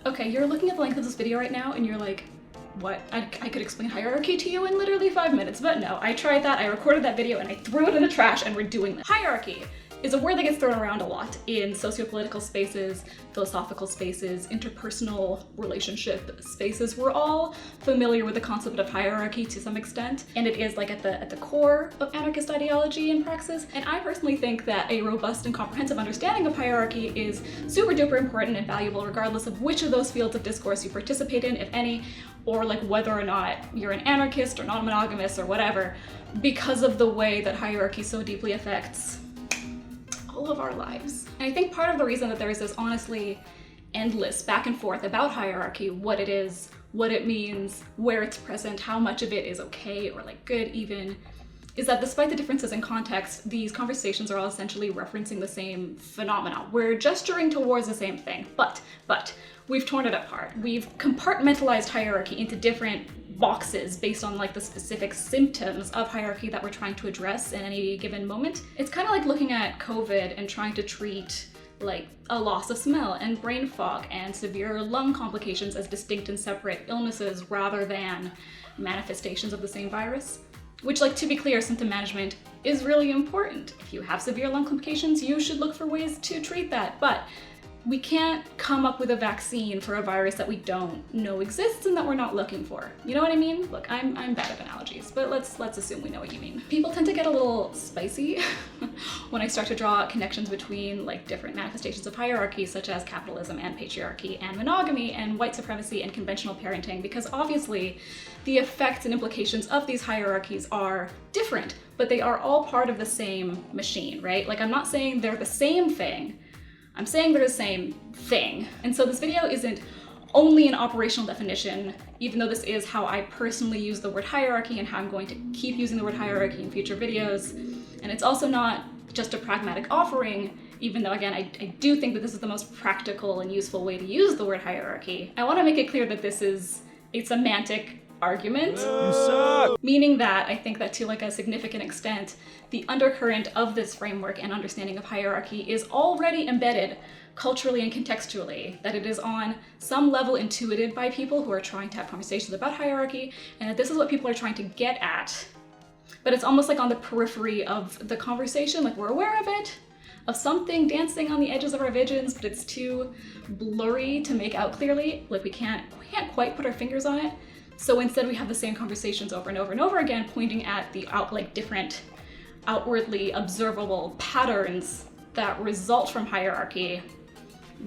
Okay, you're looking at the length of this video right now and you're like, what? I could explain hierarchy to you in literally 5 minutes, but no, I tried that, I recorded that video, and I threw it in the trash, and we're doing this. Hierarchy is a word that gets thrown around a lot in sociopolitical spaces, philosophical spaces, interpersonal relationship spaces. We're all familiar with the concept of hierarchy to some extent, and it is like at the core of anarchist ideology and praxis. And I personally think that a robust and comprehensive understanding of hierarchy is super duper important and valuable regardless of which of those fields of discourse you participate in, if any, or like whether or not you're an anarchist or non-monogamous or whatever, because of the way that hierarchy so deeply affects all of our lives. And I think part of the reason that there is this honestly endless back and forth about hierarchy, what it is, what it means, where it's present, how much of it is okay or like good even, is that despite the differences in context, these conversations are all essentially referencing the same phenomena. We're gesturing towards the same thing, but we've torn it apart. We've compartmentalized hierarchy into different boxes based on like the specific symptoms of hierarchy that we're trying to address in any given moment. It's kind of like looking at COVID and trying to treat like a loss of smell and brain fog and severe lung complications as distinct and separate illnesses rather than manifestations of the same virus. Which, like, to be clear, symptom management is really important. If you have severe lung complications, you should look for ways to treat that. But we can't come up with a vaccine for a virus that we don't know exists and that we're not looking for. You know what I mean? Look, I'm bad at analogies, but let's assume we know what you mean. People tend to get a little spicy when I start to draw connections between like different manifestations of hierarchy, such as capitalism and patriarchy and monogamy and white supremacy and conventional parenting, because obviously the effects and implications of these hierarchies are different, but they are all part of the same machine, right? Like, I'm not saying they're the same thing, I'm saying they're the same thing. And so this video isn't only an operational definition, even though this is how I personally use the word hierarchy and how I'm going to keep using the word hierarchy in future videos. And it's also not just a pragmatic offering, even though again, I do think that this is the most practical and useful way to use the word hierarchy. I want to make it clear that this is a semantic argument. You suck! Meaning that I think that to like a significant extent, the undercurrent of this framework and understanding of hierarchy is already embedded culturally and contextually, that it is on some level intuited by people who are trying to have conversations about hierarchy, and that this is what people are trying to get at. But it's almost like on the periphery of the conversation, like we're aware of it, of something dancing on the edges of our visions, but it's too blurry to make out clearly. Like we can't quite put our fingers on it. So instead we have the same conversations over and over and over again, pointing at the different outwardly observable patterns that result from hierarchy,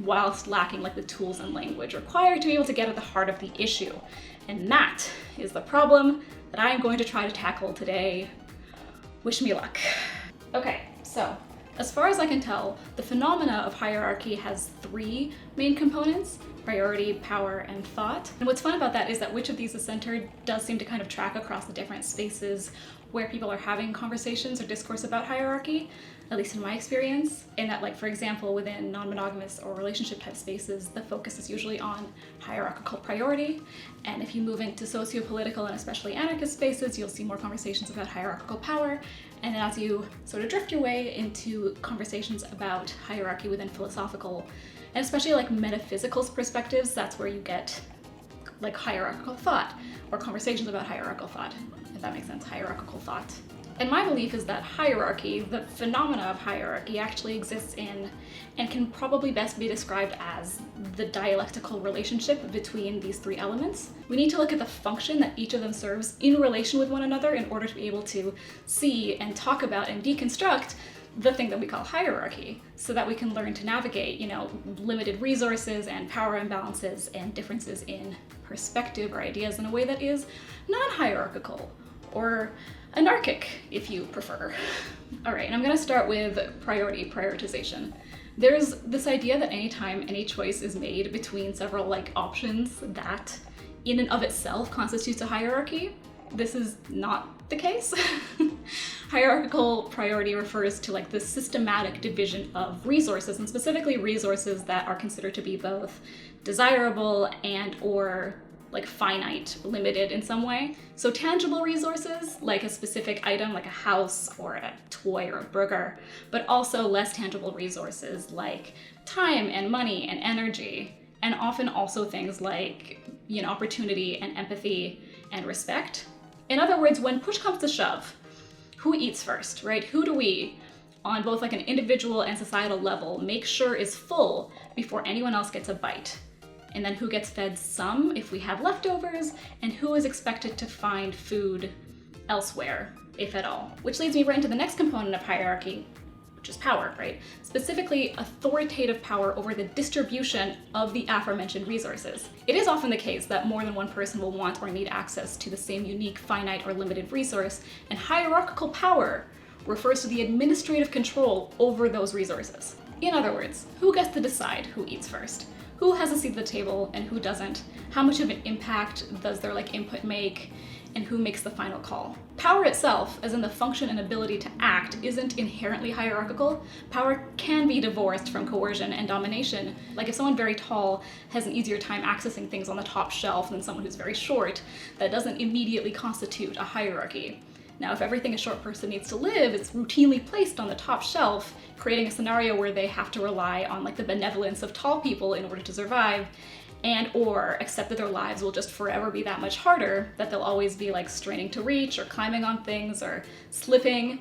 whilst lacking like the tools and language required to be able to get at the heart of the issue. And that is the problem that I am going to try to tackle today. Wish me luck. Okay, so as far as I can tell, the phenomena of hierarchy has 3 main components: priority, power, and thought. And what's fun about that is that which of these is centered does seem to kind of track across the different spaces where people are having conversations or discourse about hierarchy, at least in my experience. In that, like, for example, within non-monogamous or relationship type spaces, the focus is usually on hierarchical priority. And if you move into socio-political and especially anarchist spaces, you'll see more conversations about hierarchical power. And then as you sort of drift your way into conversations about hierarchy within philosophical and especially like metaphysical perspectives, that's where you get like hierarchical thought or conversations about hierarchical thought, if that makes sense, hierarchical thought. And my belief is that hierarchy, the phenomena of hierarchy, actually exists in and can probably best be described as the dialectical relationship between these 3 elements. We need to look at the function that each of them serves in relation with one another in order to be able to see and talk about and deconstruct the thing that we call hierarchy, so that we can learn to navigate, limited resources and power imbalances and differences in perspective or ideas in a way that is non-hierarchical or anarchic, if you prefer. All right, and I'm gonna start with prioritization. There's this idea that anytime any choice is made between several like options, that in and of itself constitutes a hierarchy. This is not the case. Hierarchical priority refers to like the systematic division of resources, and specifically resources that are considered to be both desirable and or like finite, limited in some way. So tangible resources, like a specific item, like a house or a toy or a burger, but also less tangible resources like time and money and energy and often also things like, opportunity and empathy and respect. In other words, when push comes to shove, who eats first, right? Who do we, on both like an individual and societal level, make sure is full before anyone else gets a bite? And then who gets fed some if we have leftovers, and who is expected to find food elsewhere, if at all? Which leads me right into the next component of hierarchy, which is power, right? Specifically, authoritative power over the distribution of the aforementioned resources. It is often the case that more than one person will want or need access to the same unique, finite, or limited resource, and hierarchical power refers to the administrative control over those resources. In other words, who gets to decide who eats first? Who has a seat at the table and who doesn't? How much of an impact does their input make? And who makes the final call? Power itself, as in the function and ability to act, isn't inherently hierarchical. Power can be divorced from coercion and domination. Like if someone very tall has an easier time accessing things on the top shelf than someone who's very short, that doesn't immediately constitute a hierarchy. Now, if everything a short person needs to live is routinely placed on the top shelf, creating a scenario where they have to rely on the benevolence of tall people in order to survive, and or accept that their lives will just forever be that much harder, that they'll always be straining to reach or climbing on things or slipping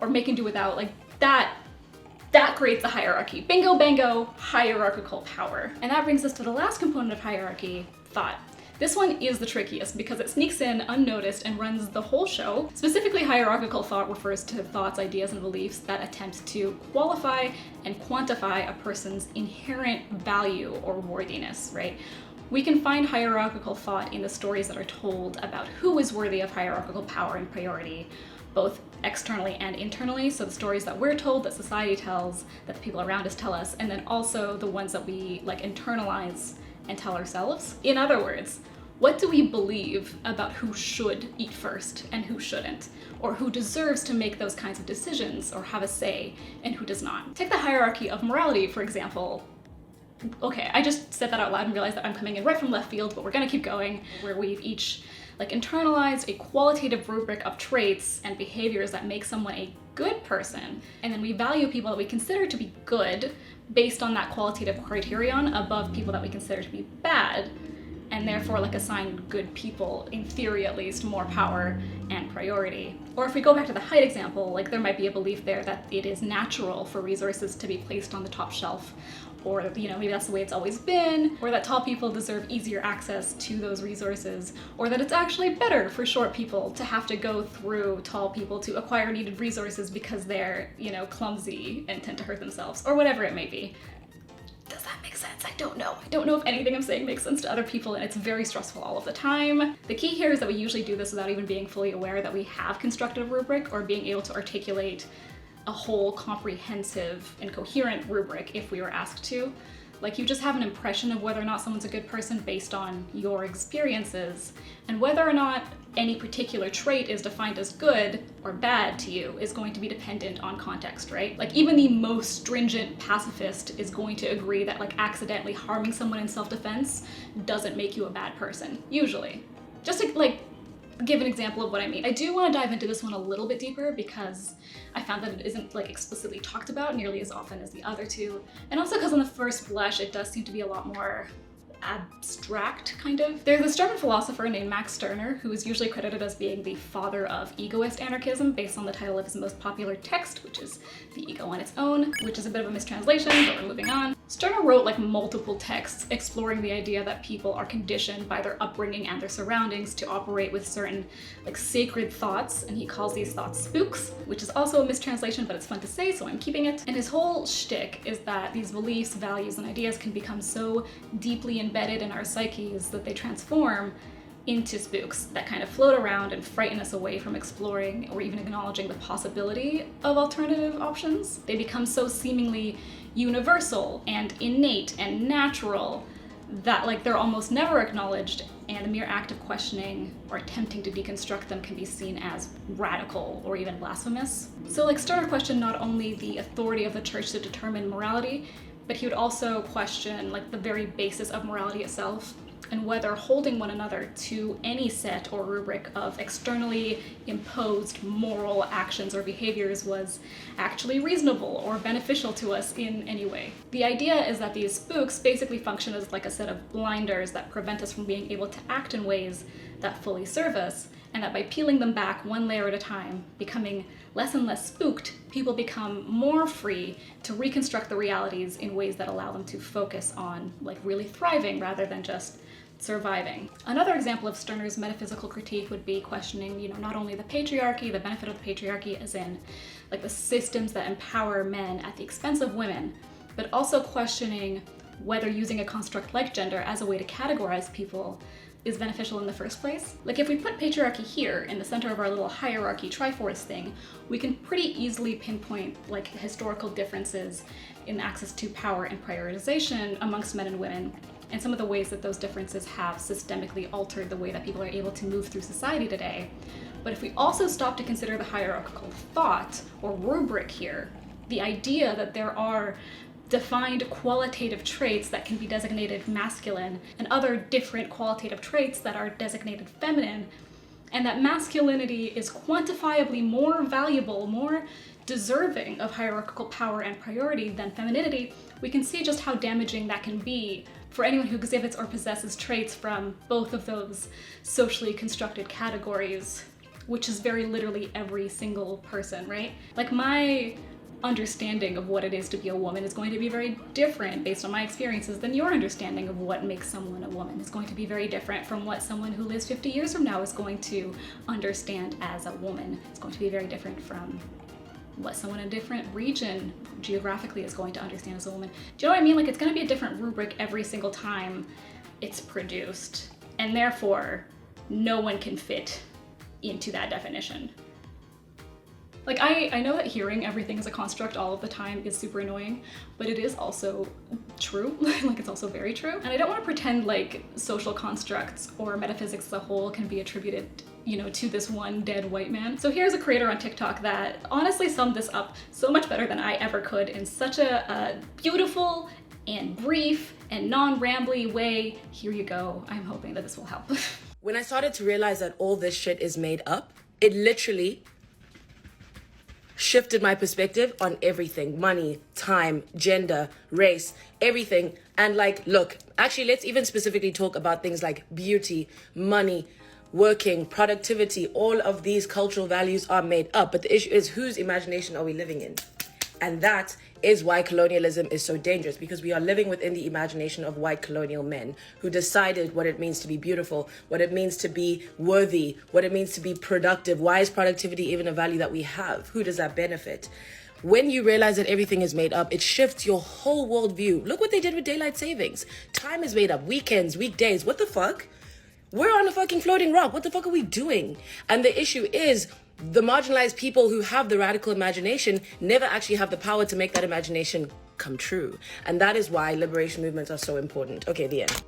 or making do without, that creates a hierarchy. Bingo bango, hierarchical power. And that brings us to the last component of hierarchy, thought. This one is the trickiest because it sneaks in unnoticed and runs the whole show. Specifically, hierarchical thought refers to thoughts, ideas, and beliefs that attempt to qualify and quantify a person's inherent value or worthiness, right? We can find hierarchical thought in the stories that are told about who is worthy of hierarchical power and priority, both externally and internally. So the stories that we're told, that society tells, that the people around us tell us, and then also the ones that we internalize and tell ourselves. In other words, what do we believe about who should eat first and who shouldn't? Or who deserves to make those kinds of decisions or have a say and who does not? Take the hierarchy of morality, for example. Okay, I just said that out loud and realized that I'm coming in right from left field, but we're gonna keep going, where we've each internalized a qualitative rubric of traits and behaviors that make someone a good person, and then we value people that we consider to be good based on that qualitative criterion above people that we consider to be bad, and therefore assign good people, in theory at least, more power and priority. Or if we go back to the height example, there might be a belief there that it is natural for resources to be placed on the top shelf, or maybe that's the way it's always been, or that tall people deserve easier access to those resources, or that it's actually better for short people to have to go through tall people to acquire needed resources because they're, clumsy and tend to hurt themselves, or whatever it may be. Does that make sense? I don't know. I don't know if anything I'm saying makes sense to other people, and it's very stressful all of the time. The key here is that we usually do this without even being fully aware that we have constructed a rubric or being able to articulate a whole comprehensive and coherent rubric if we were asked to. You just have an impression of whether or not someone's a good person based on your experiences, and whether or not any particular trait is defined as good or bad to you is going to be dependent on context, right? Even the most stringent pacifist is going to agree that accidentally harming someone in self-defense doesn't make you a bad person, usually. Just to give an example of what I mean. I do want to dive into this one a little bit deeper because I found that it isn't explicitly talked about nearly as often as the other two, and also because on the first blush it does seem to be a lot more abstract, kind of. There's this German philosopher named Max Stirner, who is usually credited as being the father of egoist anarchism based on the title of his most popular text, which is The Ego on Its Own, which is a bit of a mistranslation, but we're moving on. Stirner wrote multiple texts exploring the idea that people are conditioned by their upbringing and their surroundings to operate with certain sacred thoughts, and he calls these thoughts spooks, which is also a mistranslation, but it's fun to say, so I'm keeping it. And his whole shtick is that these beliefs, values, and ideas can become so deeply embedded in our psyches that they transform into spooks that kind of float around and frighten us away from exploring or even acknowledging the possibility of alternative options. They become so seemingly universal and innate and natural that they're almost never acknowledged, and the mere act of questioning or attempting to deconstruct them can be seen as radical or even blasphemous. So Stirner questioned not only the authority of the church to determine morality, but he would also question the very basis of morality itself. and whether holding one another to any set or rubric of externally imposed moral actions or behaviors was actually reasonable or beneficial to us in any way. The idea is that these spooks basically function as like a set of blinders that prevent us from being able to act in ways that fully serve us, and that by peeling them back one layer at a time, becoming less and less spooked, people become more free to reconstruct the realities in ways that allow them to focus on like really thriving rather than just surviving. Another example of Stirner's metaphysical critique would be questioning, not only the patriarchy, the benefit of the patriarchy as in like the systems that empower men at the expense of women, but also questioning whether using a construct like gender as a way to categorize people is beneficial in the first place. Like if we put patriarchy here in the center of our little hierarchy Triforce thing, we can pretty easily pinpoint like historical differences in access to power and prioritization amongst men and women, and some of the ways that those differences have systemically altered the way that people are able to move through society today. But if we also stop to consider the hierarchical thought or rubric here, the idea that there are defined qualitative traits that can be designated masculine and other different qualitative traits that are designated feminine, and that masculinity is quantifiably more valuable, more deserving of hierarchical power and priority than femininity, we can see just how damaging that can be for anyone who exhibits or possesses traits from both of those socially constructed categories, which is very literally every single person, right? Like my understanding of what it is to be a woman is going to be very different based on my experiences than your understanding of what makes someone a woman. Is going to be very different from what someone who lives 50 years from now is going to understand as a woman. It's going to be very different from what someone in a different region geographically is going to understand as a woman. Do you know what I mean? Like it's going to be a different rubric every single time it's produced, and therefore no one can fit into that definition. Like I know that hearing everything as a construct all of the time is super annoying, but it is also true. Like it's also very true. And I don't want to pretend like social constructs or metaphysics as a whole can be attributed, to this one dead white man. So here's a creator on TikTok that honestly summed this up so much better than I ever could in such a beautiful and brief and non-rambly way. Here you go. I'm hoping that this will help. When I started to realize that all this shit is made up, it literally shifted my perspective on everything: money, time, gender, race, everything. And like, look, actually, let's even specifically talk about things like beauty, money, working, productivity. All of these cultural values are made up, but the issue is, whose imagination are we living in? And that is why colonialism is so dangerous, because we are living within the imagination of white colonial men who decided what it means to be beautiful, what it means to be worthy, what it means to be productive. Why is productivity even a value that we have? Who does that benefit? When you realize that everything is made up, it shifts your whole worldview. Look what they did with daylight savings. Time is made up. Weekends, weekdays. What the fuck? We're on a fucking floating rock. What the fuck are we doing? And the issue is, the marginalized people who have the radical imagination never actually have the power to make that imagination come true. And that is why liberation movements are so important. Okay, the end.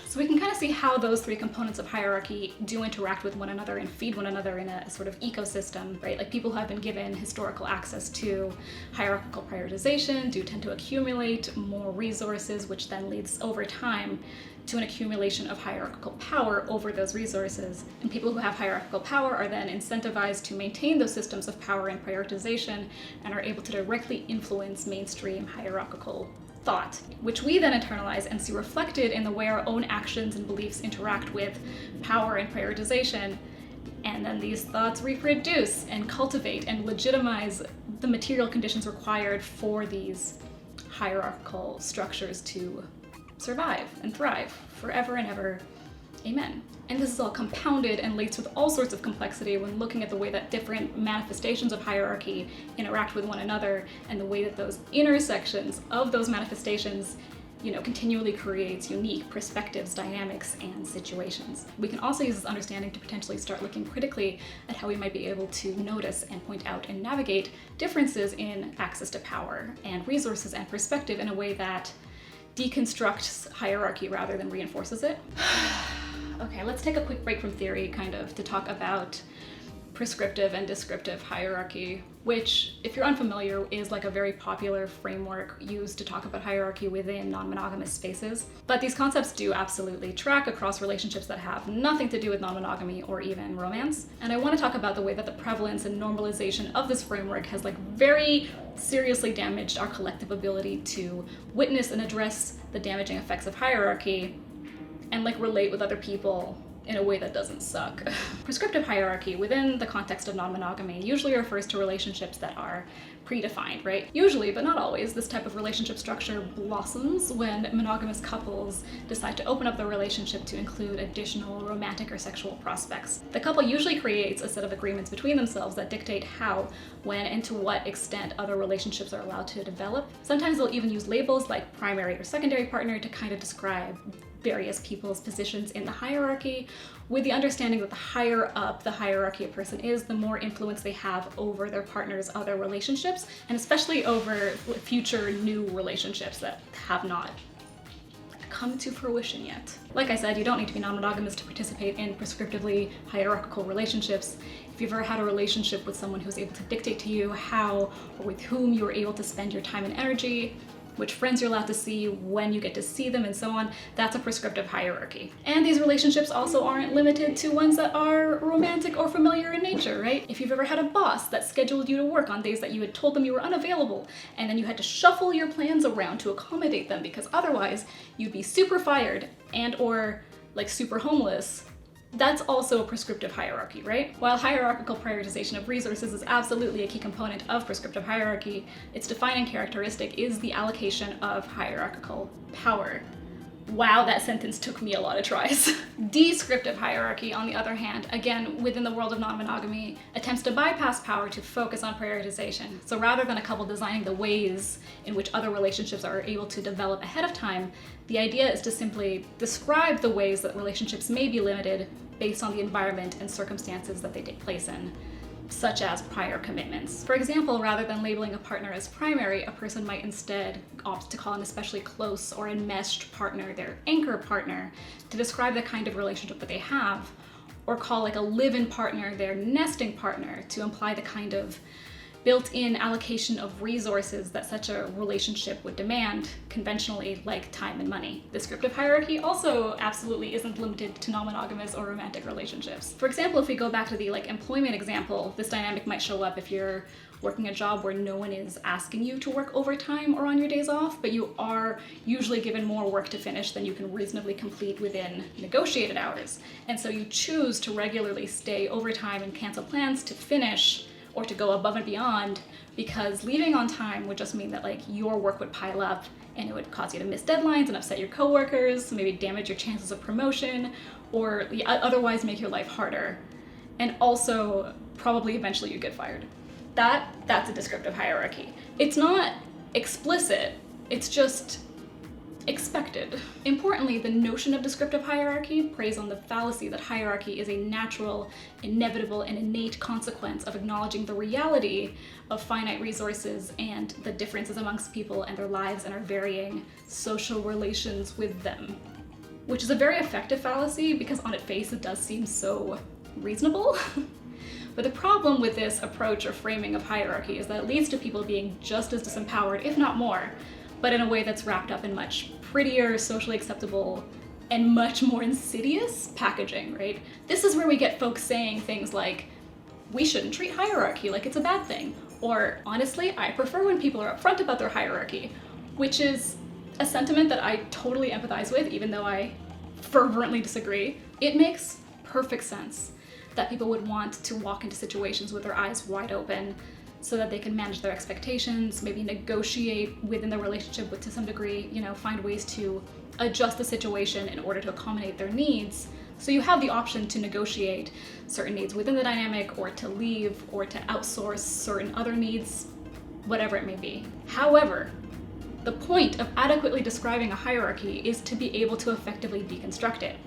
So we can kind of see how those three components of hierarchy do interact with one another and feed one another in a sort of ecosystem, right? Like people who have been given historical access to hierarchical prioritization do tend to accumulate more resources, which then leads over time to an accumulation of hierarchical power over those resources. And people who have hierarchical power are then incentivized to maintain those systems of power and prioritization and are able to directly influence mainstream hierarchical thought, which we then internalize and see reflected in the way our own actions and beliefs interact with power and prioritization. And then these thoughts reproduce and cultivate and legitimize the material conditions required for these hierarchical structures to survive and thrive forever and ever. Amen. And this is all compounded and laced with all sorts of complexity when looking at the way that different manifestations of hierarchy interact with one another, and the way that those intersections of those manifestations, continually creates unique perspectives, dynamics, and situations. We can also use this understanding to potentially start looking critically at how we might be able to notice and point out and navigate differences in access to power and resources and perspective in a way that deconstructs hierarchy rather than reinforces it. Okay, let's take a quick break from theory, kind of, to talk about prescriptive and descriptive hierarchy, which, if you're unfamiliar, is like a very popular framework used to talk about hierarchy within non-monogamous spaces. But these concepts do absolutely track across relationships that have nothing to do with non-monogamy or even romance. And I want to talk about the way that the prevalence and normalization of this framework has like very seriously damaged our collective ability to witness and address the damaging effects of hierarchy and like relate with other people in a way that doesn't suck. Prescriptive hierarchy within the context of non-monogamy usually refers to relationships that are predefined, right? Usually, but not always, this type of relationship structure blossoms when monogamous couples decide to open up their relationship to include additional romantic or sexual prospects. The couple usually creates a set of agreements between themselves that dictate how, when, and to what extent other relationships are allowed to develop. Sometimes they'll even use labels like primary or secondary partner to kind of describe various people's positions in the hierarchy, with the understanding that the higher up the hierarchy a person is, the more influence they have over their partner's other relationships, and especially over future new relationships that have not come to fruition yet. Like I said, you don't need to be non-monogamous to participate in prescriptively hierarchical relationships. If you've ever had a relationship with someone who's able to dictate to you how or with whom you are able to spend your time and energy, which friends you're allowed to see, when you get to see them, and so on, that's a prescriptive hierarchy. And these relationships also aren't limited to ones that are romantic or familiar in nature, right? If you've ever had a boss that scheduled you to work on days that you had told them you were unavailable, and then you had to shuffle your plans around to accommodate them because otherwise you'd be super fired and or like super homeless, that's also a prescriptive hierarchy, right? While hierarchical prioritization of resources is absolutely a key component of prescriptive hierarchy, its defining characteristic is the allocation of hierarchical power. Wow, that sentence took me a lot of tries. Descriptive hierarchy, on the other hand, again, within the world of non-monogamy, attempts to bypass power to focus on prioritization. So rather than a couple designing the ways in which other relationships are able to develop ahead of time, the idea is to simply describe the ways that relationships may be limited based on the environment and circumstances that they take place in, such as prior commitments. For example, rather than labeling a partner as primary, a person might instead opt to call an especially close or enmeshed partner their anchor partner to describe the kind of relationship that they have, or call like a live-in partner their nesting partner to imply the kind of built-in allocation of resources that such a relationship would demand, conventionally, like time and money. Descriptive hierarchy also absolutely isn't limited to non-monogamous or romantic relationships. For example, if we go back to the employment example, this dynamic might show up if you're working a job where no one is asking you to work overtime or on your days off, but you are usually given more work to finish than you can reasonably complete within negotiated hours. And so you choose to regularly stay overtime and cancel plans to finish or to go above and beyond, because leaving on time would just mean that your work would pile up and it would cause you to miss deadlines and upset your coworkers, maybe damage your chances of promotion, or otherwise make your life harder. And also probably eventually you'd get fired. That's a descriptive hierarchy. It's not explicit, it's just expected. Importantly, the notion of descriptive hierarchy preys on the fallacy that hierarchy is a natural, inevitable, and innate consequence of acknowledging the reality of finite resources and the differences amongst people and their lives and our varying social relations with them. Which is a very effective fallacy because on its face it does seem so reasonable. But the problem with this approach or framing of hierarchy is that it leads to people being just as disempowered, if not more, but in a way that's wrapped up in much prettier, socially acceptable, and much more insidious packaging, right? This is where we get folks saying things like, we shouldn't treat hierarchy like it's a bad thing, or honestly, I prefer when people are upfront about their hierarchy, which is a sentiment that I totally empathize with, even though I fervently disagree. It makes perfect sense that people would want to walk into situations with their eyes wide open, so that they can manage their expectations, maybe negotiate within the relationship to some degree, find ways to adjust the situation in order to accommodate their needs. So you have the option to negotiate certain needs within the dynamic, or to leave, or to outsource certain other needs, whatever it may be. However, the point of adequately describing a hierarchy is to be able to effectively deconstruct it,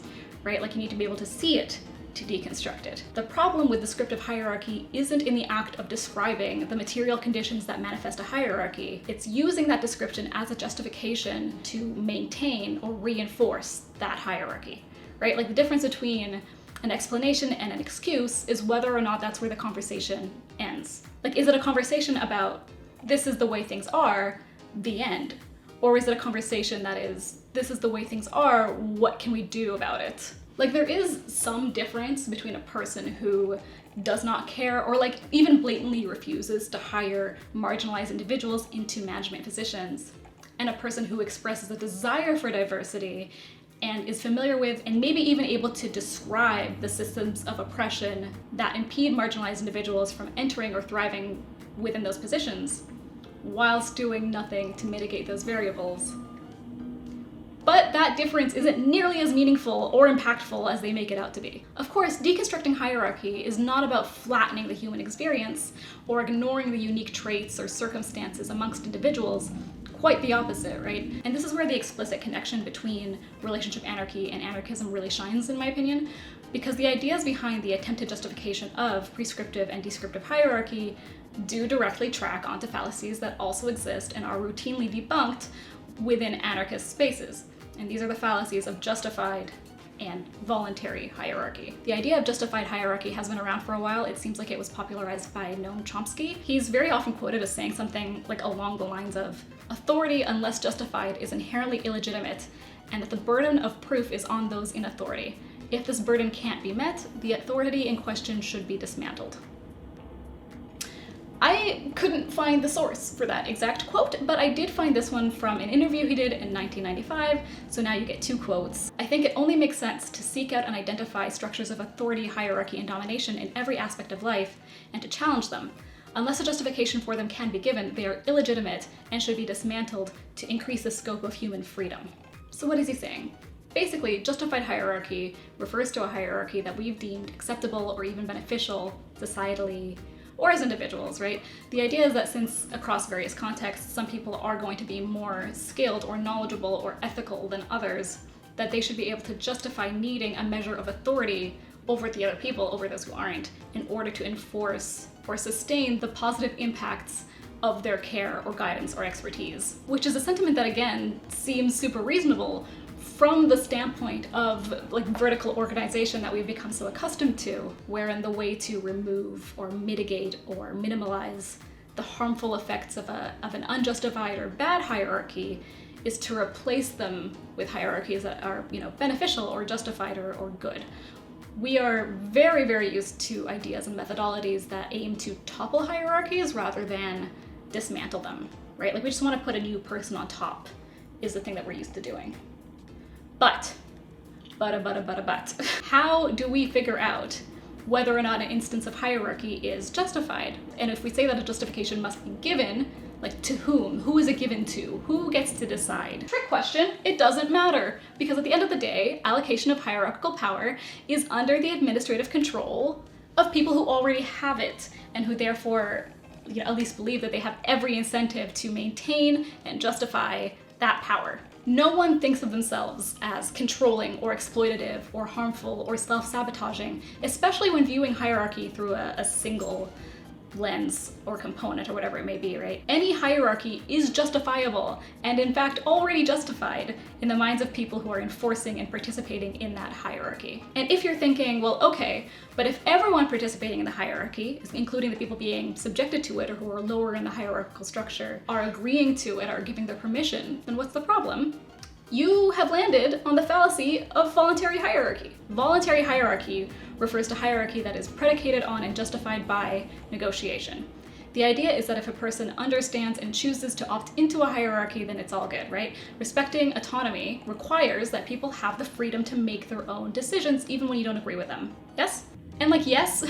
right? You need to be able to see it to deconstruct it. The problem with descriptive hierarchy isn't in the act of describing the material conditions that manifest a hierarchy. It's using that description as a justification to maintain or reinforce that hierarchy, right? The difference between an explanation and an excuse is whether or not that's where the conversation ends. Like, is it a conversation about this is the way things are, the end? Or is it a conversation that is, this is the way things are, what can we do about it? Like, there is some difference between a person who does not care or like even blatantly refuses to hire marginalized individuals into management positions, and a person who expresses a desire for diversity and is familiar with and maybe even able to describe the systems of oppression that impede marginalized individuals from entering or thriving within those positions, whilst doing nothing to mitigate those variables. But that difference isn't nearly as meaningful or impactful as they make it out to be. Of course, deconstructing hierarchy is not about flattening the human experience or ignoring the unique traits or circumstances amongst individuals. Quite the opposite, right? And this is where the explicit connection between relationship anarchy and anarchism really shines, in my opinion, because the ideas behind the attempted justification of prescriptive and descriptive hierarchy do directly track onto fallacies that also exist and are routinely debunked within anarchist spaces. And these are the fallacies of justified and voluntary hierarchy. The idea of justified hierarchy has been around for a while. It seems like it was popularized by Noam Chomsky. He's very often quoted as saying something like along the lines of, authority, unless justified, is inherently illegitimate, and that the burden of proof is on those in authority. If this burden can't be met, the authority in question should be dismantled. I couldn't find the source for that exact quote, but I did find this one from an interview he did in 1995, so now you get two quotes. I think it only makes sense to seek out and identify structures of authority, hierarchy, and domination in every aspect of life, and to challenge them. Unless a justification for them can be given, they are illegitimate and should be dismantled to increase the scope of human freedom. So what is he saying? Basically, justified hierarchy refers to a hierarchy that we've deemed acceptable or even beneficial societally, or as individuals, right? The idea is that since across various contexts, some people are going to be more skilled or knowledgeable or ethical than others, that they should be able to justify needing a measure of authority over the other people, over those who aren't, in order to enforce or sustain the positive impacts of their care or guidance or expertise. Which is a sentiment that, again, seems super reasonable from the standpoint of like vertical organization that we've become so accustomed to, wherein the way to remove or mitigate or minimalize the harmful effects of an unjustified or bad hierarchy is to replace them with hierarchies that are, beneficial or justified or good. We are very, very used to ideas and methodologies that aim to topple hierarchies rather than dismantle them, right? Like, we just want to put a new person on top is the thing that we're used to doing. But, how do we figure out whether or not an instance of hierarchy is justified? And if we say that a justification must be given, like, to whom? Who is it given to? Who gets to decide? Trick question, it doesn't matter, because at the end of the day, allocation of hierarchical power is under the administrative control of people who already have it, and who therefore, at least believe that they have every incentive to maintain and justify that power. No one thinks of themselves as controlling or exploitative or harmful or self-sabotaging, especially when viewing hierarchy through a single lens or component or whatever it may be, right? Any hierarchy is justifiable, and in fact already justified in the minds of people who are enforcing and participating in that hierarchy. And if you're thinking, well, okay, but if everyone participating in the hierarchy, including the people being subjected to it or who are lower in the hierarchical structure, are agreeing to it, are giving their permission, then what's the problem? You have landed on the fallacy of voluntary hierarchy. Voluntary hierarchy refers to hierarchy that is predicated on and justified by negotiation. The idea is that if a person understands and chooses to opt into a hierarchy, then it's all good, right? Respecting autonomy requires that people have the freedom to make their own decisions, even when you don't agree with them. Yes? And yes,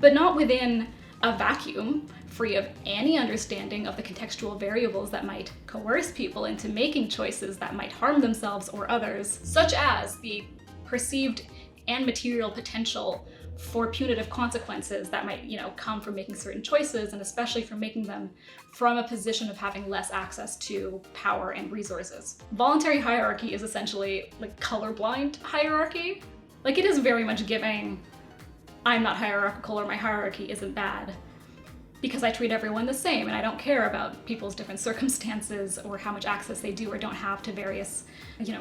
but not within a vacuum, free of any understanding of the contextual variables that might coerce people into making choices that might harm themselves or others, such as the perceived and material potential for punitive consequences that might, come from making certain choices, and especially from making them from a position of having less access to power and resources. Voluntary hierarchy is essentially like colorblind hierarchy. Like, it is very much giving, I'm not hierarchical or my hierarchy isn't bad, because I treat everyone the same and I don't care about people's different circumstances or how much access they do or don't have to various,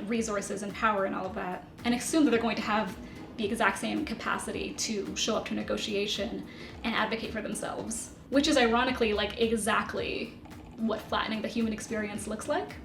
resources and power and all of that, and assume that they're going to have the exact same capacity to show up to a negotiation and advocate for themselves, which is ironically like exactly what flattening the human experience looks like.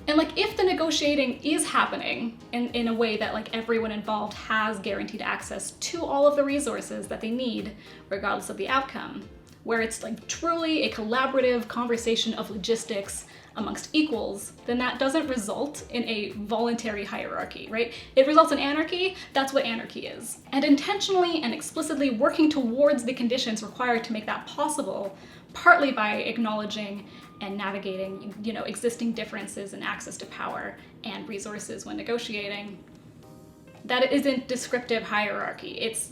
And like, if the negotiating is happening in a way that like everyone involved has guaranteed access to all of the resources that they need, regardless of the outcome, where it's like truly a collaborative conversation of logistics amongst equals, then that doesn't result in a voluntary hierarchy, right? It results in anarchy. That's what anarchy is. And intentionally and explicitly working towards the conditions required to make that possible, partly by acknowledging and navigating, you know, existing differences in access to power and resources when negotiating. That isn't descriptive hierarchy. It's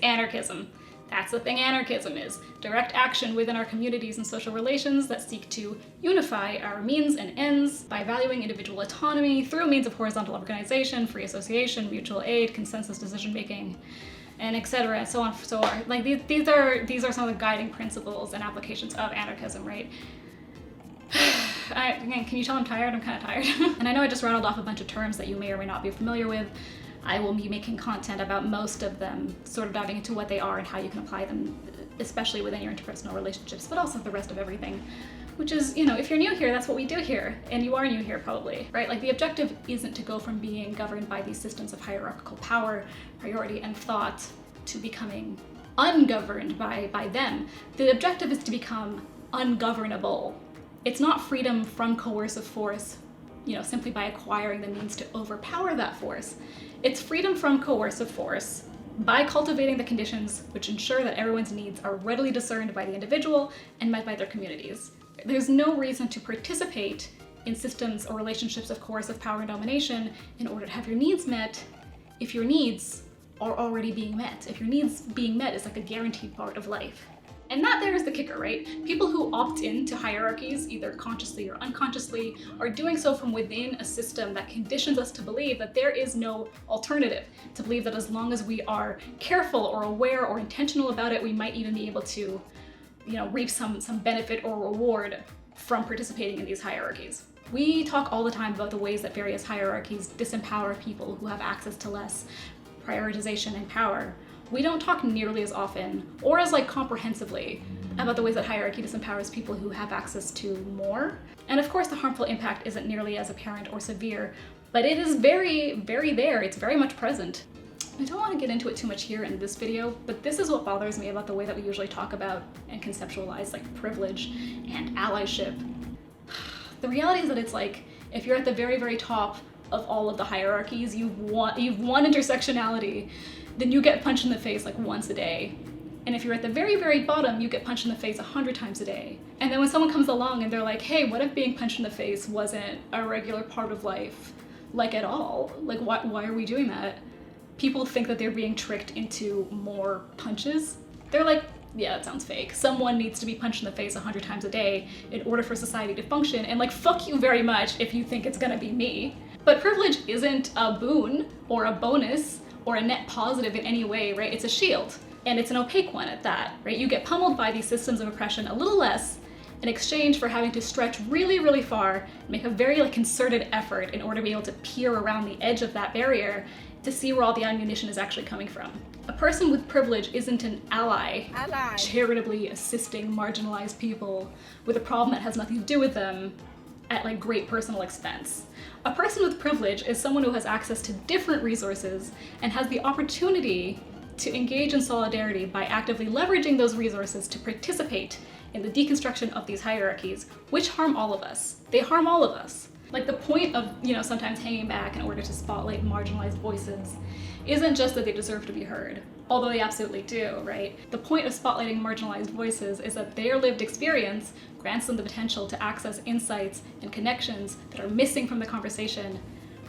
anarchism. That's the thing anarchism is. Direct action within our communities and social relations that seek to unify our means and ends by valuing individual autonomy through means of horizontal organization, free association, mutual aid, consensus decision-making, and etc., and so on, so on. Like, these are some of the guiding principles and applications of anarchism, right? Can you tell I'm tired? I'm kind of tired. And I know I just rattled off a bunch of terms that you may or may not be familiar with. I will be making content about most of them, sort of diving into what they are and how you can apply them, especially within your interpersonal relationships, but also the rest of everything. Which is, you know, if you're new here, that's what we do here. And you are new here probably, right? Like, the objective isn't to go from being governed by these systems of hierarchical power, priority, and thought to becoming ungoverned by them. The objective is to become ungovernable. It's not freedom from coercive force, you know, simply by acquiring the means to overpower that force. It's freedom from coercive force by cultivating the conditions which ensure that everyone's needs are readily discerned by the individual and met by their communities. There's no reason to participate in systems or relationships of coercive power and domination in order to have your needs met if your needs are already being met. If your needs being met is like a guaranteed part of life. And that there is the kicker, right? People who opt into hierarchies, either consciously or unconsciously, are doing so from within a system that conditions us to believe that there is no alternative, to believe that as long as we are careful or aware or intentional about it, we might even be able to, you know, reap some benefit or reward from participating in these hierarchies. We talk all the time about the ways that various hierarchies disempower people who have access to less prioritization and power. We don't talk nearly as often or as like comprehensively about the ways that hierarchy disempowers people who have access to more. And of course, the harmful impact isn't nearly as apparent or severe, but it is very, very there. It's very much present. I don't want to get into it too much here in this video, but this is what bothers me about the way that we usually talk about and conceptualize like privilege and allyship. The reality is that it's like, if you're at the very, very top of all of the hierarchies, you've won intersectionality, then you get punched in the face like once a day. And if you're at the very, very bottom, you get punched in the face 100 times a day. And then when someone comes along and they're like, hey, what if being punched in the face wasn't a regular part of life, like at all? Like, why are we doing that? People think that they're being tricked into more punches. They're like, yeah, that sounds fake. Someone needs to be punched in the face 100 times a day in order for society to function, and like, fuck you very much if you think it's gonna be me. But privilege isn't a boon or a bonus or a net positive in any way, right? It's a shield, and it's an opaque one at that, right? You get pummeled by these systems of oppression a little less in exchange for having to stretch really, really far, make a very like concerted effort in order to be able to peer around the edge of that barrier to see where all the ammunition is actually coming from. A person with privilege isn't an ally, charitably assisting marginalized people with a problem that has nothing to do with them at like great personal expense. A person with privilege is someone who has access to different resources and has the opportunity to engage in solidarity by actively leveraging those resources to participate in the deconstruction of these hierarchies, which harm all of us. They harm all of us. Like, the point of, you know, sometimes hanging back in order to spotlight marginalized voices isn't just that they deserve to be heard, although they absolutely do, right? The point of spotlighting marginalized voices is that their lived experience grants them the potential to access insights and connections that are missing from the conversation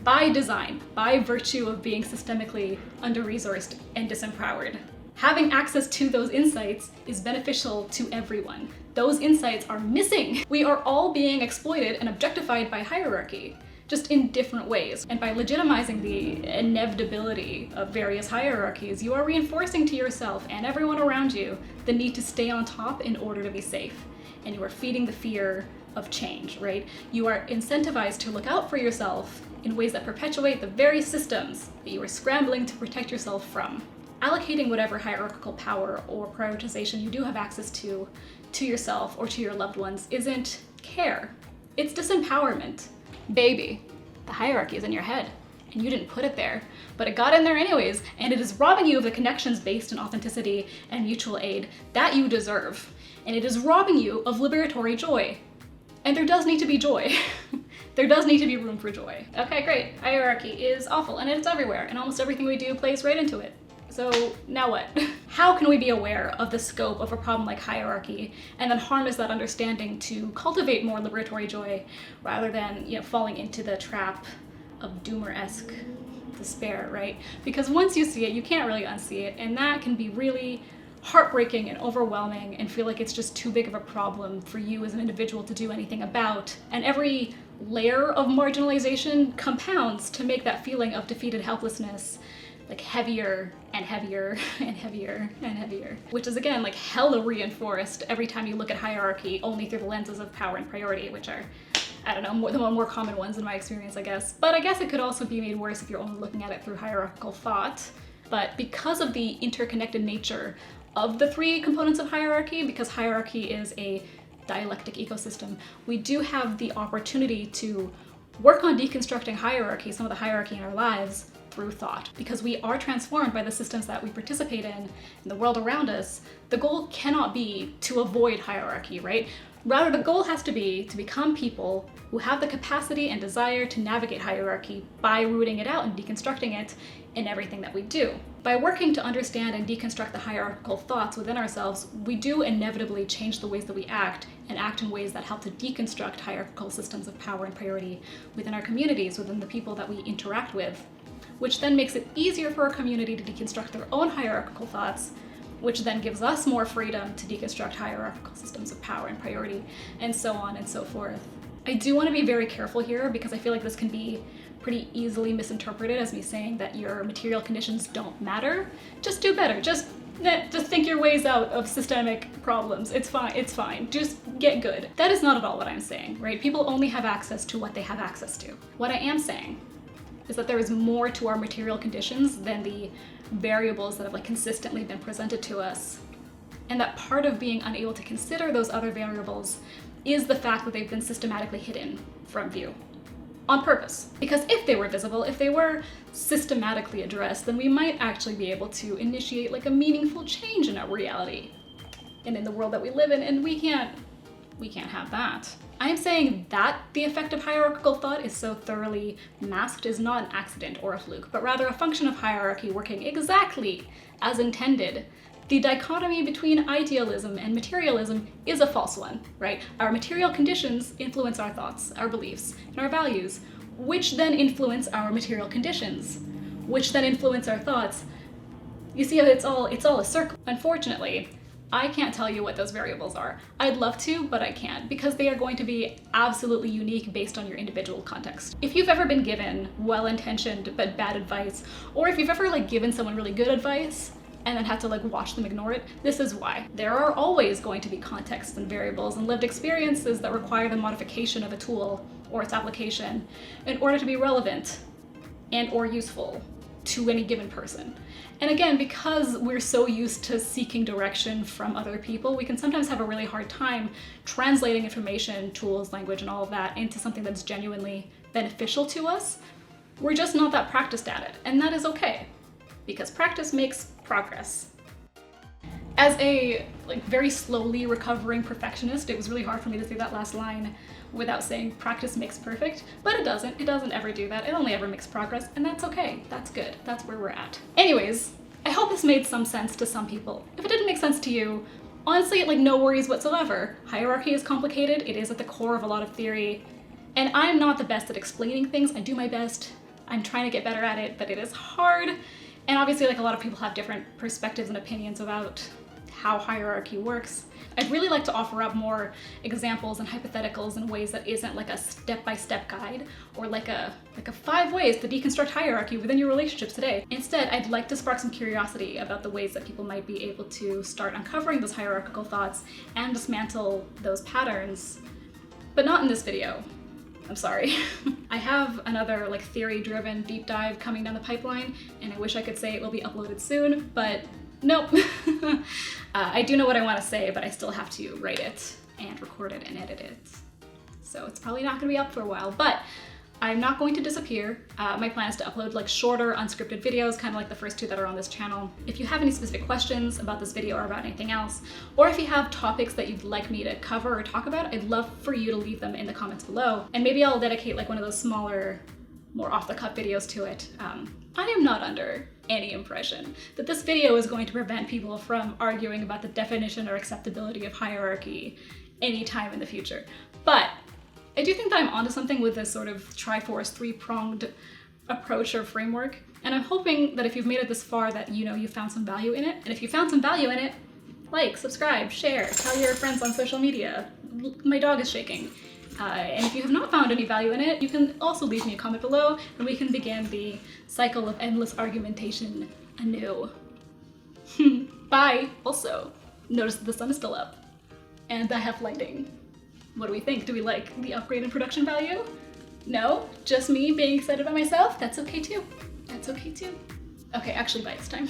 by design, by virtue of being systemically under-resourced and disempowered. Having access to those insights is beneficial to everyone. Those insights are missing. We are all being exploited and objectified by hierarchy, just in different ways. And by legitimizing the inevitability of various hierarchies, you are reinforcing to yourself and everyone around you the need to stay on top in order to be safe. And you are feeding the fear of change, right? You are incentivized to look out for yourself in ways that perpetuate the very systems that you are scrambling to protect yourself from. Allocating whatever hierarchical power or prioritization you do have access to yourself or to your loved ones isn't care. It's disempowerment. Baby, the hierarchy is in your head, and you didn't put it there, but it got in there anyways, and it is robbing you of the connections based in authenticity and mutual aid that you deserve. And it is robbing you of liberatory joy. And there does need to be joy. There does need to be room for joy. Okay, great. Hierarchy is awful, and it's everywhere, and almost everything we do plays right into it. So now what? How can we be aware of the scope of a problem like hierarchy and then harness that understanding to cultivate more liberatory joy rather than, falling into the trap of doomer-esque despair, right? Because once you see it, you can't really unsee it, and that can be really heartbreaking and overwhelming and feel like it's just too big of a problem for you as an individual to do anything about. And every layer of marginalization compounds to make that feeling of defeated helplessness like heavier and heavier and heavier and heavier, which is again like hella reinforced every time you look at hierarchy only through the lenses of power and priority, which are, I don't know, the more common ones in my experience, I guess. But I guess it could also be made worse if you're only looking at it through hierarchical thought. But because of the interconnected nature of the three components of hierarchy, because hierarchy is a dialectic ecosystem, we do have the opportunity to work on deconstructing hierarchy, some of the hierarchy in our lives, through thought. Because we are transformed by the systems that we participate in the world around us, the goal cannot be to avoid hierarchy, right? Rather, the goal has to be to become people who have the capacity and desire to navigate hierarchy by rooting it out and deconstructing it in everything that we do. By working to understand and deconstruct the hierarchical thoughts within ourselves, we do inevitably change the ways that we act and act in ways that help to deconstruct hierarchical systems of power and priority within our communities, within the people that we interact with, which then makes it easier for our community to deconstruct their own hierarchical thoughts, which then gives us more freedom to deconstruct hierarchical systems of power and priority, and so on and so forth. I do want to be very careful here because I feel like this can be pretty easily misinterpreted as me saying that your material conditions don't matter. Just do better. Just think your ways out of systemic problems. It's fine. Just get good. That is not at all what I'm saying, right? People only have access to what they have access to. What I am saying is that there is more to our material conditions than the variables that have consistently been presented to us. And that part of being unable to consider those other variables is the fact that they've been systematically hidden from view. On purpose. Because if they were visible, if they were systematically addressed, then we might actually be able to initiate a meaningful change in our reality and in the world that we live in, and we can't have that. I am saying that the effect of hierarchical thought is so thoroughly masked is not an accident or a fluke, but rather a function of hierarchy working exactly as intended. The dichotomy between idealism and materialism is a false one, right? Our material conditions influence our thoughts, our beliefs, and our values, which then influence our material conditions, which then influence our thoughts. You see how it's all a circle. Unfortunately, I can't tell you what those variables are. I'd love to, but I can't, because they are going to be absolutely unique based on your individual context. If you've ever been given well-intentioned but bad advice, or if you've ever given someone really good advice and then had to watch them ignore it, this is why. There are always going to be contexts and variables and lived experiences that require the modification of a tool or its application in order to be relevant and or useful to any given person. And again, because we're so used to seeking direction from other people, we can sometimes have a really hard time translating information, tools, language, and all of that into something that's genuinely beneficial to us. We're just not that practiced at it, and that is okay, because practice makes progress. As a very slowly recovering perfectionist, it was really hard for me to say that last line without saying practice makes perfect, but it doesn't. It doesn't ever do that. It only ever makes progress, and that's okay. That's good. That's where we're at. Anyways, I hope this made some sense to some people. If it didn't make sense to you, honestly, no worries whatsoever. Hierarchy is complicated. It is at the core of a lot of theory, and I'm not the best at explaining things. I do my best. I'm trying to get better at it, but it is hard. And obviously, a lot of people have different perspectives and opinions about how hierarchy works. I'd really like to offer up more examples and hypotheticals in ways that isn't a step-by-step guide or a 5 ways to deconstruct hierarchy within your relationships today. Instead, I'd like to spark some curiosity about the ways that people might be able to start uncovering those hierarchical thoughts and dismantle those patterns, but not in this video. I'm sorry. I have another like theory-driven deep dive coming down the pipeline, and I wish I could say it will be uploaded soon, but nope. I do know what I want to say, but I still have to write it and record it and edit it. So it's probably not gonna be up for a while, but I'm not going to disappear. My plan is to upload like shorter, unscripted videos, kind of like the first two that are on this channel. If you have any specific questions about this video or about anything else, or if you have topics that you'd like me to cover or talk about, I'd love for you to leave them in the comments below. And maybe I'll dedicate like one of those smaller, more off-the-cuff videos to it. I am not under any impression that this video is going to prevent people from arguing about the definition or acceptability of hierarchy anytime in the future. But I do think that I'm onto something with this sort of Triforce, three-pronged approach or framework, and I'm hoping that if you've made it this far that you know you found some value in it, and if you found some value in it, like, subscribe, share, tell your friends on social media. My dog is shaking. And if you have not found any value in it, you can also leave me a comment below, and we can begin the cycle of endless argumentation anew. Bye! Also, notice that the sun is still up, and I have lighting. What do we think? Do we like the upgrade in production value? No? Just me being excited by myself? That's okay too. That's okay too. Okay, actually bye, it's time.